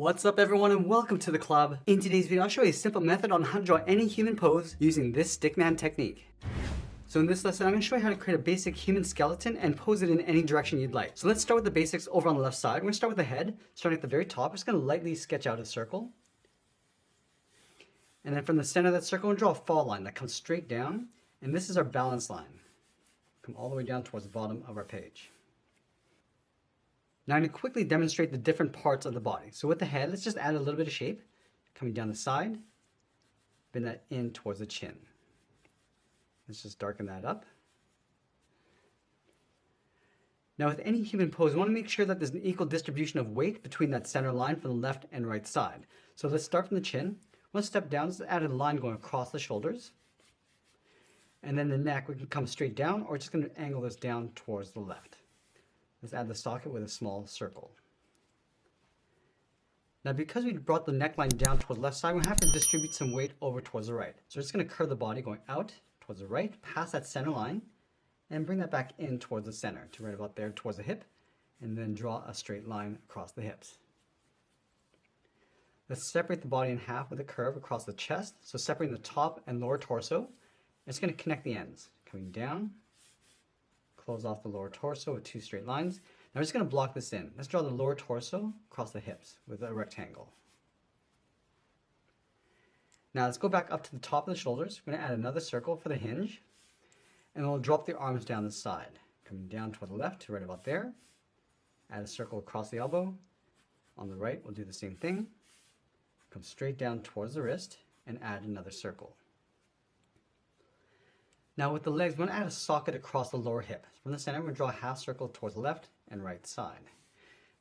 What's up everyone and welcome to the club. In today's video I'll show you a simple method on how to draw any human pose using this stickman technique. So in this lesson I'm going to show you how to create a basic human skeleton and pose it in any direction you'd like. So let's start with the basics over on the left side. We're going to start with the head, starting at the very top. I'm just going to lightly sketch out a circle. And then from the center of that circle, we'll draw a fall line that comes straight down. And this is our balance line. Come all the way down towards the bottom of our page. Now I'm going to quickly demonstrate the different parts of the body. So with the head, let's just add a little bit of shape. Coming down the side, bend that in towards the chin. Let's just darken that up. Now with any human pose, we want to make sure that there's an equal distribution of weight between that center line from the left and right side. So let's start from the chin. One step down, let's add a line going across the shoulders. And then the neck, we can come straight down, or just going to angle this down towards the left. Let's add the socket with a small circle. Now because we brought the neckline down towards the left side, we have to distribute some weight over towards the right. So we're just going to curve the body going out towards the right, past that center line, and bring that back in towards the center, to right about there towards the hip, and then draw a straight line across the hips. Let's separate the body in half with a curve across the chest, so separating the top and lower torso. It's going to connect the ends, coming down, close off the lower torso with two straight lines. Now we're just going to block this in. Let's draw the lower torso across the hips with a rectangle. Now let's go back up to the top of the shoulders. We're going to add another circle for the hinge. And we'll drop the arms down the side. Coming down toward the left to right about there. Add a circle across the elbow. On the right, we'll do the same thing. Come straight down towards the wrist and add another circle. Now with the legs, we're going to add a socket across the lower hip. From the center, we're going to draw a half circle towards the left and right side.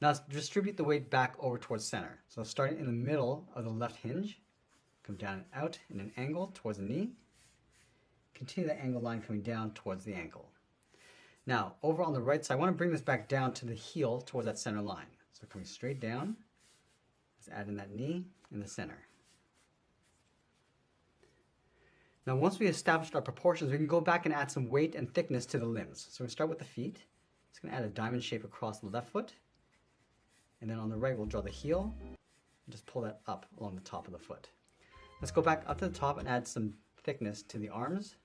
Now let's distribute the weight back over towards center. So starting in the middle of the left hinge, come down and out in an angle towards the knee. Continue the angle line coming down towards the ankle. Now over on the right side, I want to bring this back down to the heel towards that center line. So coming straight down, let's add in that knee in the center. Now once we established our proportions, we can go back and add some weight and thickness to the limbs. So we start with the feet. It's going to add a diamond shape across the left foot. And then on the right, we'll draw the heel and just pull that up along the top of the foot. Let's go back up to the top and add some thickness to the arms.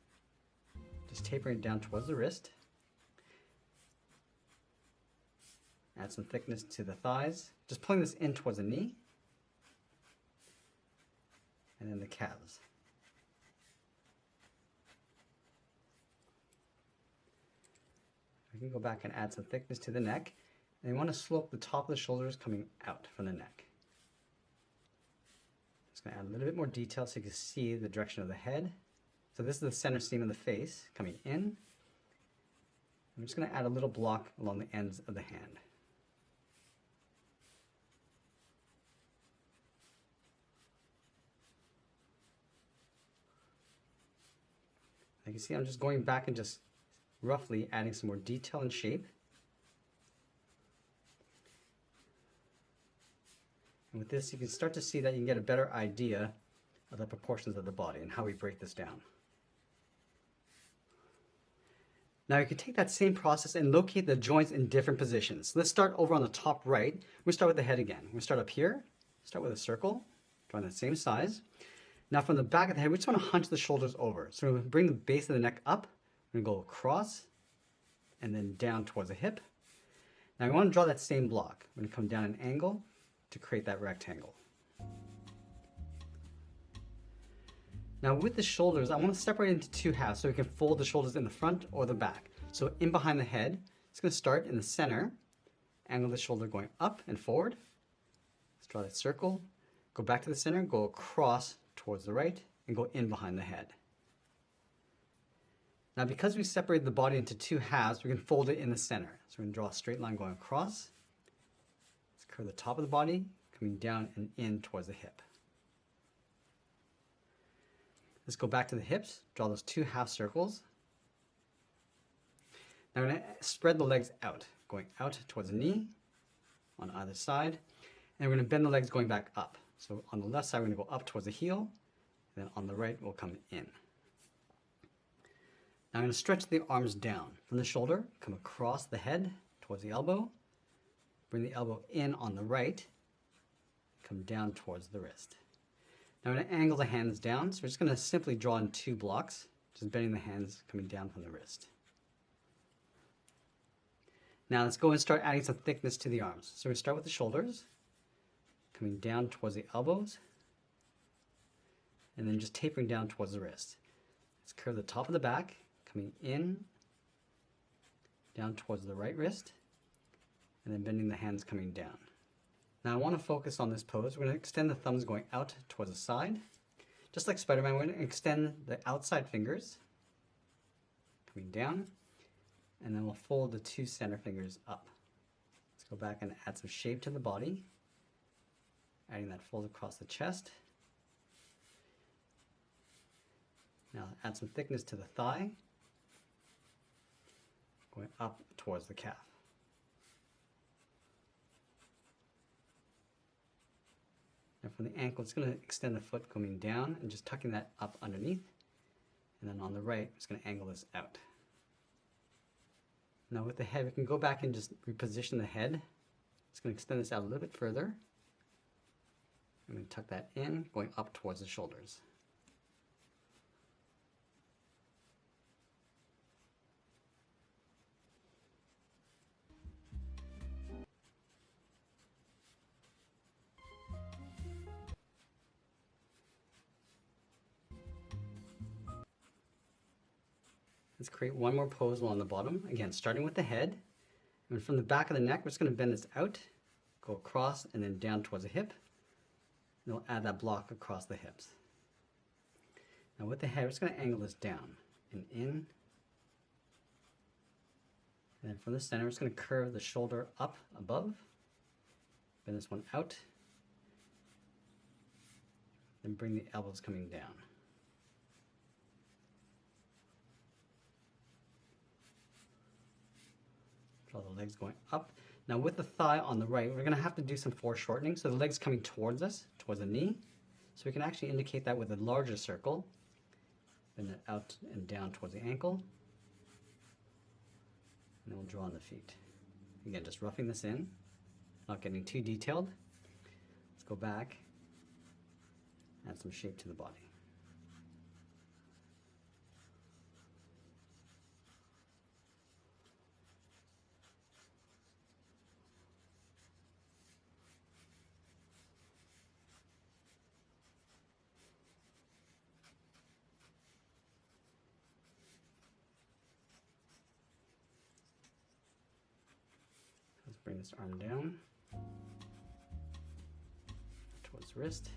Just tapering it down towards the wrist. Add some thickness to the thighs. Just pulling this in towards the knee. And then the calves. We can go back and add some thickness to the neck. And you want to slope the top of the shoulders coming out from the neck. Just going to add a little bit more detail so you can see the direction of the head. So this is the center seam of the face coming in. I'm just going to add a little block along the ends of the hand. You can see I'm just going back and just roughly adding some more detail and shape. And with this, you can start to see that you can get a better idea of the proportions of the body and how we break this down. Now you can take that same process and locate the joints in different positions. Let's start over on the top right. We start with the head again. We start up here, start with a circle, drawing the same size. Now from the back of the head, we just want to hunch the shoulders over. So we're going to bring the base of the neck up. We're going to go across and then down towards the hip. Now we want to draw that same block. We're going to come down an angle to create that rectangle. Now with the shoulders, I want to separate into two halves so we can fold the shoulders in the front or the back. So in behind the head, it's going to start in the center, angle the shoulder going up and forward. Let's draw that circle, go back to the center, go across towards the right, and go in behind the head. Now because we separated the body into two halves, we can fold it in the center. So we're going to draw a straight line going across. Let's curve the top of the body, coming down and in towards the hip. Let's go back to the hips, draw those two half circles. Now we're going to spread the legs out, going out towards the knee on either side. And we're going to bend the legs going back up. So on the left side, we're going to go up towards the heel. And then on the right, we'll come in. Now I'm going to stretch the arms down from the shoulder, come across the head towards the elbow, bring the elbow in on the right, come down towards the wrist. Now I'm going to angle the hands down, so we're just going to simply draw in 2 blocks, just bending the hands coming down from the wrist. Now let's go and start adding some thickness to the arms. So we start with the shoulders, coming down towards the elbows, and then just tapering down towards the wrist. Let's curve the top of the back, coming in, down towards the right wrist, and then bending the hands coming down. Now I want to focus on this pose. We're going to extend the thumbs going out towards the side. Just like Spider-Man, we're going to extend the outside fingers, coming down, and then we'll fold the 2 center fingers up. Let's go back and add some shape to the body, adding that fold across the chest. Now add some thickness to the thigh, going up towards the calf. And from the ankle, it's going to extend the foot coming down and just tucking that up underneath. And then on the right, it's going to angle this out. Now with the head, we can go back and just reposition the head. It's going to extend this out a little bit further. I'm going to tuck that in, going up towards the shoulders. Let's create one more pose along the bottom. Again, starting with the head. And from the back of the neck, we're just going to bend this out, go across, and then down towards the hip. And we'll add that block across the hips. Now with the head, we're just going to angle this down and in. And then from the center, we're just going to curve the shoulder up above. Bend this one out. Then bring the elbows coming down. Draw the legs going up. Now with the thigh on the right, we're going to have to do some foreshortening. So the legs coming towards us, towards the knee. So we can actually indicate that with a larger circle. Bend it out and down towards the ankle. And then we'll draw on the feet. Again, just roughing this in, not getting too detailed. Let's go back, add some shape to the body. Let's bring this arm down towards the wrist.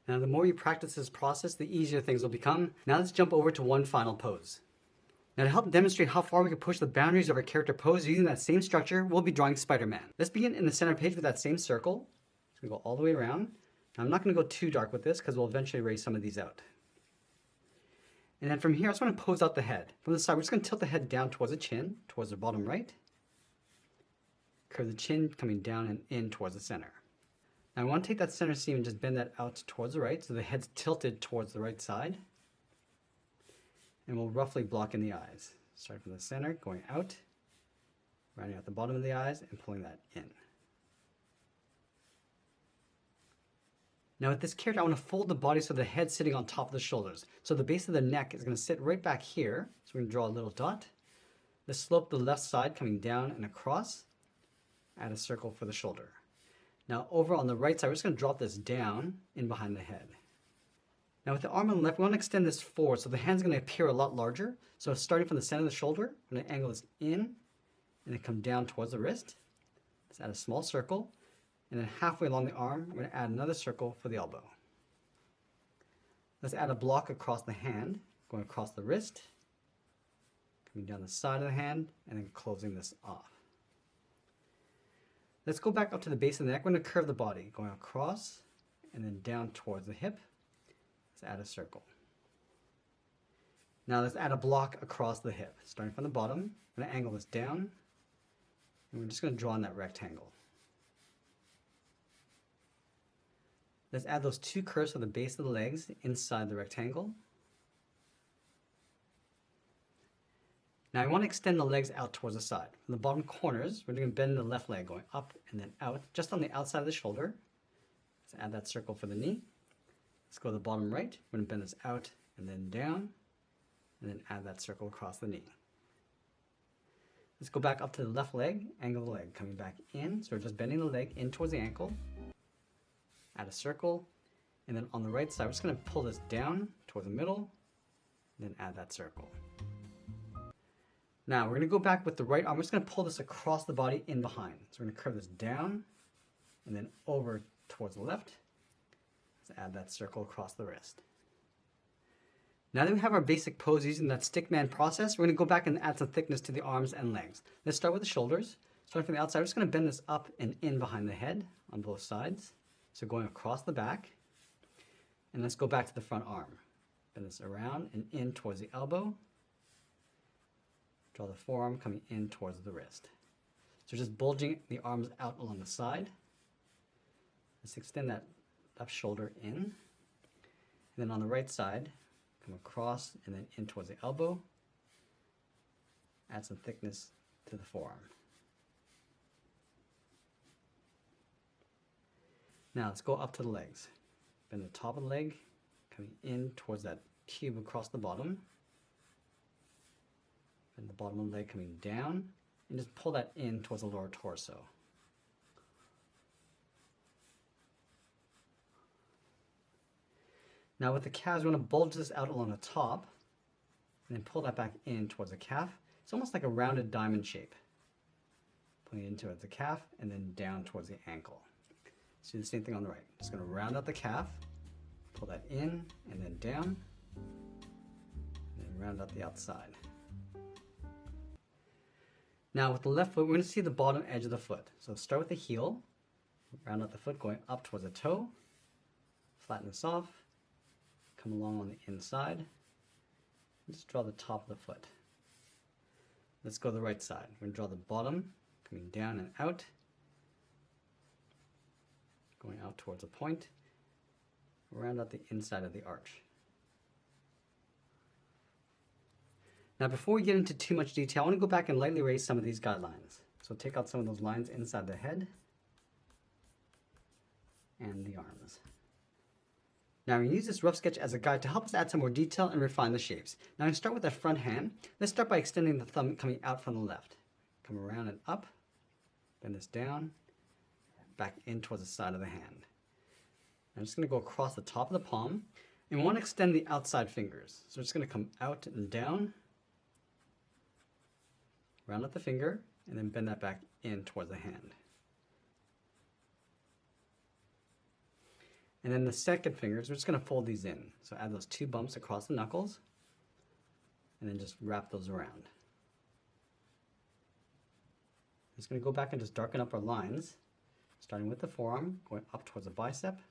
Now, the more you practice this process, the easier things will become. Now let's jump over to one final pose. Now to help demonstrate how far we can push the boundaries of our character pose using that same structure, we'll be drawing Spider-Man. Let's begin in the center page with that same circle. It's going to go all the way around. Now, I'm not going to go too dark with this because we'll eventually erase some of these out. And then from here, I just want to pose out the head. From the side, we're just going to tilt the head down towards the chin, towards the bottom right. Curve the chin coming down and in towards the center. Now I want to take that center seam and just bend that out towards the right so the head's tilted towards the right side. And we'll roughly block in the eyes. Starting from the center, going out, rounding out the bottom of the eyes and pulling that in. Now with this character, I want to fold the body so the head's sitting on top of the shoulders. So the base of the neck is going to sit right back here. So we're going to draw a little dot. Let's slope the left side coming down and across. Add a circle for the shoulder. Now over on the right side, we're just going to drop this down in behind the head. Now with the arm on the left, we want to extend this forward so the hand's going to appear a lot larger. So starting from the center of the shoulder, I'm going to angle this in and then come down towards the wrist. Let's add a small circle. And then halfway along the arm, we're going to add another circle for the elbow. Let's add a block across the hand, going across the wrist, coming down the side of the hand, and then closing this off. Let's go back up to the base of the neck. We're going to curve the body, going across and then down towards the hip. Let's add a circle. Now let's add a block across the hip. Starting from the bottom, I'm going to angle this down, and we're just going to draw in that rectangle. Let's add those 2 curves for the base of the legs inside the rectangle. Now I want to extend the legs out towards the side. From the bottom corners, we're going to bend the left leg going up and then out, just on the outside of the shoulder. Let's add that circle for the knee. Let's go to the bottom right. We're going to bend this out and then down, and then add that circle across the knee. Let's go back up to the left leg, angle the leg, coming back in. So we're just bending the leg in towards the ankle. Add a circle, and then on the right side, we're just going to pull this down towards the middle, and then add that circle. Now we're going to go back with the right arm. We're just going to pull this across the body in behind. So we're going to curve this down, and then over towards the left. Let's add that circle across the wrist. Now that we have our basic pose using that stickman process, we're going to go back and add some thickness to the arms and legs. Let's start with the shoulders. Starting from the outside, we're just going to bend this up and in behind the head on both sides. So going across the back. And let's go back to the front arm. Bend this around and in towards the elbow. Draw the forearm coming in towards the wrist. So just bulging the arms out along the side. Let's extend that left shoulder in. And then on the right side, come across and then in towards the elbow. Add some thickness to the forearm. Now let's go up to the legs. Bend the top of the leg, coming in towards that cube across the bottom. Bend the bottom of the leg coming down, and just pull that in towards the lower torso. Now with the calves, we want to bulge this out along the top, and then pull that back in towards the calf. It's almost like a rounded diamond shape. Pulling it into the calf, and then down towards the ankle. So do the same thing on the right. Just going to round out the calf, pull that in, and then down, and then round out the outside. Now with the left foot, we're going to see the bottom edge of the foot. So start with the heel, round out the foot going up towards the toe, flatten this off, come along on the inside, and just draw the top of the foot. Let's go to the right side. We're going to draw the bottom, coming down and out, going out towards a point, round out the inside of the arch. Now before we get into too much detail, I want to go back and lightly erase some of these guidelines. So take out some of those lines inside the head and the arms. Now we're going to use this rough sketch as a guide to help us add some more detail and refine the shapes. Now I'm going to start with the front hand. Let's start by extending the thumb coming out from the left. Come around and up, bend this down, back in towards the side of the hand. I'm just going to go across the top of the palm, and we want to extend the outside fingers. So we're just going to come out and down, round out the finger, and then bend that back in towards the hand. And then the second fingers, we're just going to fold these in. So add those two bumps across the knuckles, and then just wrap those around. I'm just going to go back and just darken up our lines, starting with the forearm, going up towards the bicep.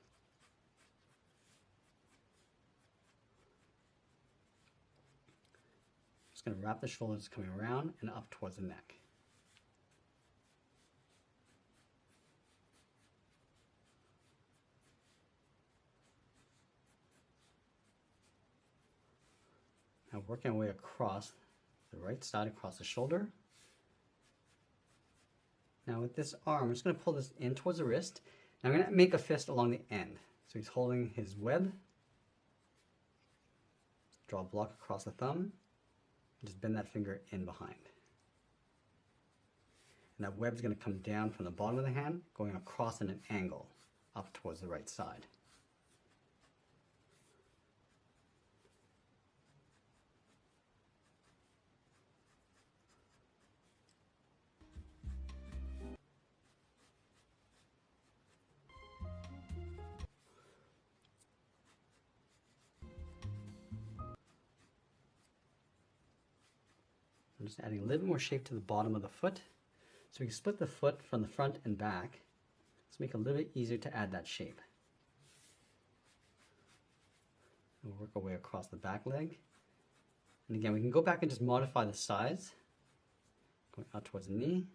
Just going to wrap the shoulders coming around and up towards the neck. Now working our way across the right side, across the shoulder. Now with this arm, I'm just going to pull this in towards the wrist. Now I'm going to make a fist along the end. So he's holding his web. Draw a block across the thumb. And just bend that finger in behind. And that web's going to come down from the bottom of the hand, going across in an angle up towards the right side. I'm just adding a little more shape to the bottom of the foot. So we can split the foot from the front and back. Let's make it a little bit easier to add that shape. We'll work our way across the back leg. And again, we can go back and just modify the size. Going out towards the knee.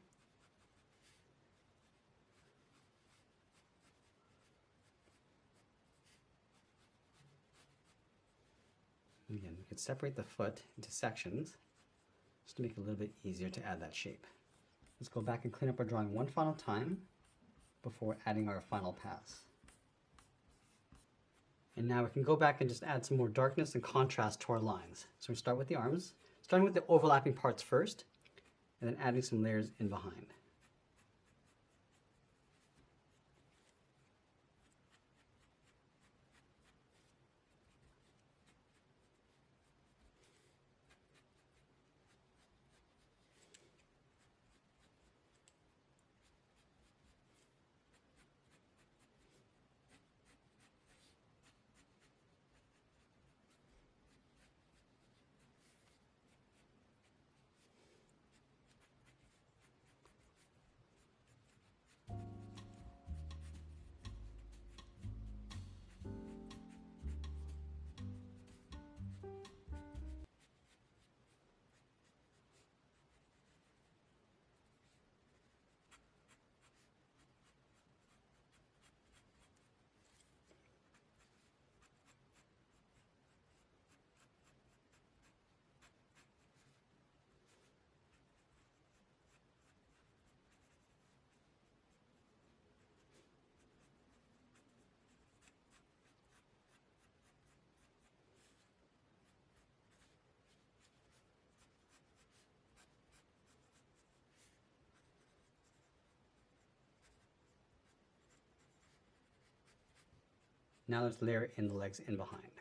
And again, we can separate the foot into sections. just to make it a little bit easier to add that shape. Let's go back and clean up our drawing one final time before adding our final pass. And now we can go back and just add some more darkness and contrast to our lines. So we start with the arms, starting with the overlapping parts first, and then adding some layers in behind. Now let's layer in the legs in behind.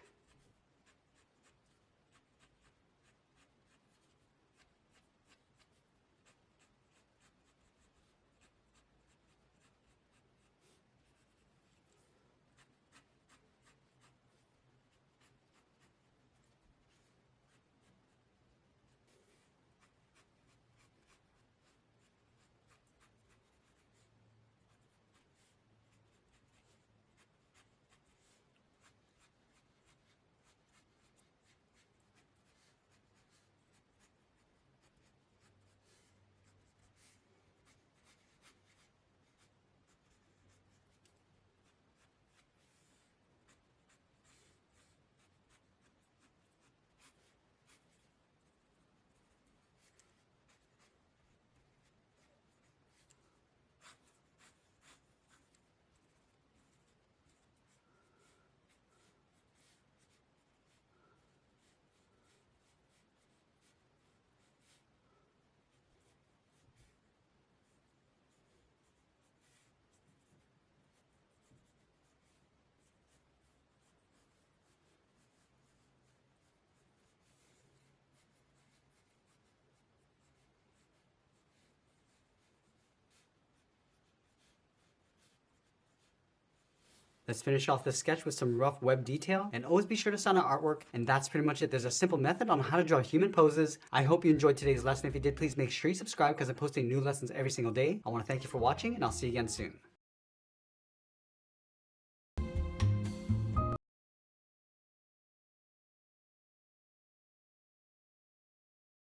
Let's finish off the sketch with some rough web detail, and always be sure to sign our artwork. And that's pretty much it. There's a simple method on how to draw human poses. I hope you enjoyed today's lesson. If you did, please make sure you subscribe because I'm posting new lessons every single day. I want to thank you for watching, and I'll see you again soon.